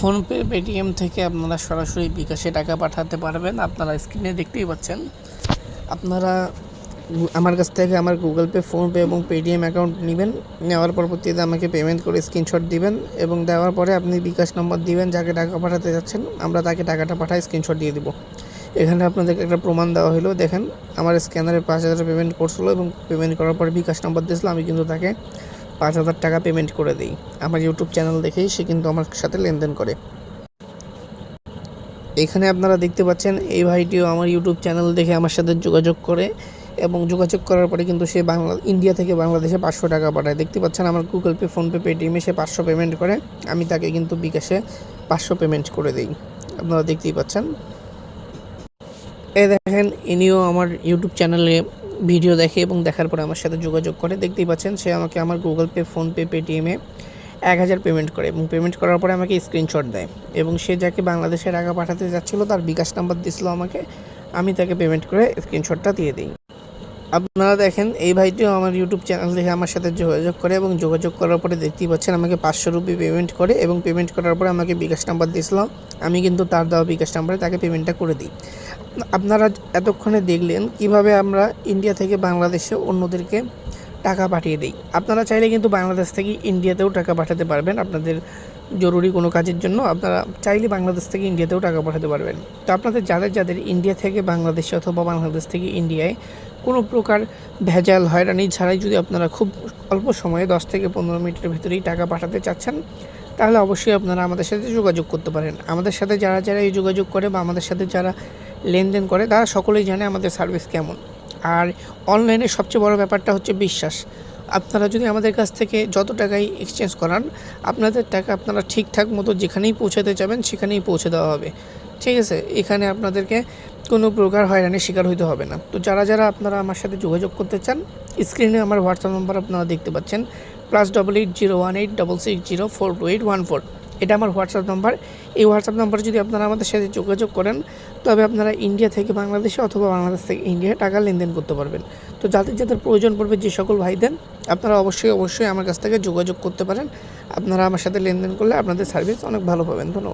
PhonePe, Paytm থেকে আপনারা সরাসরি বিকাশে টাকা পাঠাতে পারবেন। আপনারা স্ক্রিনে দেখতেই পাচ্ছেন। আপনারা আমার কাছ থেকে আমার গুগল পে, ফোনপে এবং পেটিএম অ্যাকাউন্ট নেবেন। নেওয়ার পরবর্তীতে আমাকে পেমেন্ট করে স্ক্রিনশট দিবেন এবং দেওয়ার পরে আপনি বিকাশ নম্বর দিবেন যাকে টাকা পাঠাতে যাচ্ছেন। আমরা তাকে টাকাটা পাঠাই স্ক্রিনশট দিয়ে দিব। এখানে আপনাদেরকে একটা প্রমাণ দেওয়া হলো। দেখেন, আমার স্ক্যানারে 5,000 পেমেন্ট করছিল এবং পেমেন্ট করার পরে বিকাশ নম্বর দিয়েছিল। আমি কিন্তু তাকে 5,000 টাকা পেমেন্ট করে দিই। আমার ইউটিউব চ্যানেল দেখেই সে কিন্তু আমার সাথে লেনদেন করে। এখানে আপনারা দেখতে পাচ্ছেন এই ভাইটিও আমার ইউটিউব চ্যানেল দেখে আমার সাথে যোগাযোগ করে এবং যোগাযোগ করার পরে কিন্তু সে ইন্ডিয়া থেকে বাংলাদেশে 500 টাকা পাঠায়। দেখতে পাচ্ছেন আমার গুগল পে, ফোনপে, পেটিএমে সে 500 পেমেন্ট করে, আমি তাকে কিন্তু বিকাশে 500 পেমেন্ট করে দিই। আপনারা দেখতেই পাচ্ছেন। এই দেখেন, ইনিও আমার ইউটিউব চ্যানেলে ভিডিও দেখে এবং দেখার পরে আমার সাথে যোগাযোগ করে। দেখতেই পাচ্ছেন সে আমাকে আমার গুগল পে, ফোনপে, পেটিএমে 1000 পেমেন্ট করে এবং পেমেন্ট করার পরে আমাকে স্ক্রিনশট দেয় এবং সে যাকে বাংলাদেশে টাকা পাঠাতে যাচ্ছিল তার বিকাশ নাম্বার দিয়েছিল আমাকে, আমি তাকে পেমেন্ট করে স্ক্রিনশটটা দিয়ে দিই। আপনারা দেখেন এই ভাইটিও আমার ইউটিউব চ্যানেল দেখে আমার সাথে যোগাযোগ করে এবং যোগাযোগ করার পরে দেখতেই পাচ্ছেন আমাকে 500 রুপি পেমেন্ট করে এবং পেমেন্ট করার পরে আমাকে বিকাশ নাম্বার দিয়েছিল, আমি কিন্তু তার দেওয়া বিকাশ নাম্বারে তাকে পেমেন্টটা করে দিই। আপনারা এতক্ষণে দেখলেন কিভাবে আমরা ইন্ডিয়া থেকে বাংলাদেশে অন্যদেরকে টাকা পাঠিয়ে দিই। আপনারা চাইলে কিন্তু বাংলাদেশ থেকে ইন্ডিয়াতেও টাকা পাঠাতে পারবেন। আপনাদের জরুরি কোনো কাজের জন্য আপনারা চাইলে বাংলাদেশ থেকে ইন্ডিয়াতেও টাকা পাঠাতে পারবেন। তো আপনাদের যাদের ইন্ডিয়া থেকে বাংলাদেশে অথবা বাংলাদেশ থেকে ইন্ডিয়ায় কোনো প্রকার ভেজাল হয়রানি ছাড়াই যদি আপনারা খুব অল্প সময়ে 10 থেকে 15 মিনিটের ভিতরেই টাকা পাঠাতে চাচ্ছেন, তাহলে অবশ্যই আপনারা আমাদের সাথে যোগাযোগ করতে পারেন। আমাদের সাথে যারা এই যোগাযোগ করে বা আমাদের সাথে যারা লেনদেন করে তারা সকলেই জানে আমাদের সার্ভিস কেমন। আর অনলাইনে সবচেয়ে বড় ব্যাপারটা হচ্ছে বিশ্বাস। আপনারা যদি আমাদের কাছ থেকে যত টাকাই এক্সচেঞ্জ করান, আপনাদের টাকা আপনারা ঠিকঠাক মতো যেখানেই পৌঁছাতে চাবেন সেখানেই পৌঁছে দেওয়া হবে। ঠিক আছে? এখানে আপনাদেরকে কোনো প্রকার হয়রানির শিকার হইতে হবে না। তো যারা আপনারা আমার সাথে যোগাযোগ করতে চান, স্ক্রিনে আমার হোয়াটসঅ্যাপ নম্বর আপনারা দেখতে পাচ্ছেন, +880186604281 এটা আমার হোয়াটসঅ্যাপ নাম্বার। এই হোয়াটসঅ্যাপ নাম্বারে যদি আপনারা আমাদের সাথে যোগাযোগ করেন, তবে আপনারা ইন্ডিয়া থেকে বাংলাদেশে অথবা বাংলাদেশ থেকে ইন্ডিয়ায় টাকা লেনদেন করতে পারবেন। তো যাদের প্রয়োজন পড়বে, যে সকল ভাইদের, আপনারা অবশ্যই আমার কাছ থেকে যোগাযোগ করতে পারেন। আপনারা আমার সাথে লেনদেন করলে আপনাদের সার্ভিস অনেক ভালো পাবেন। ধন্যবাদ।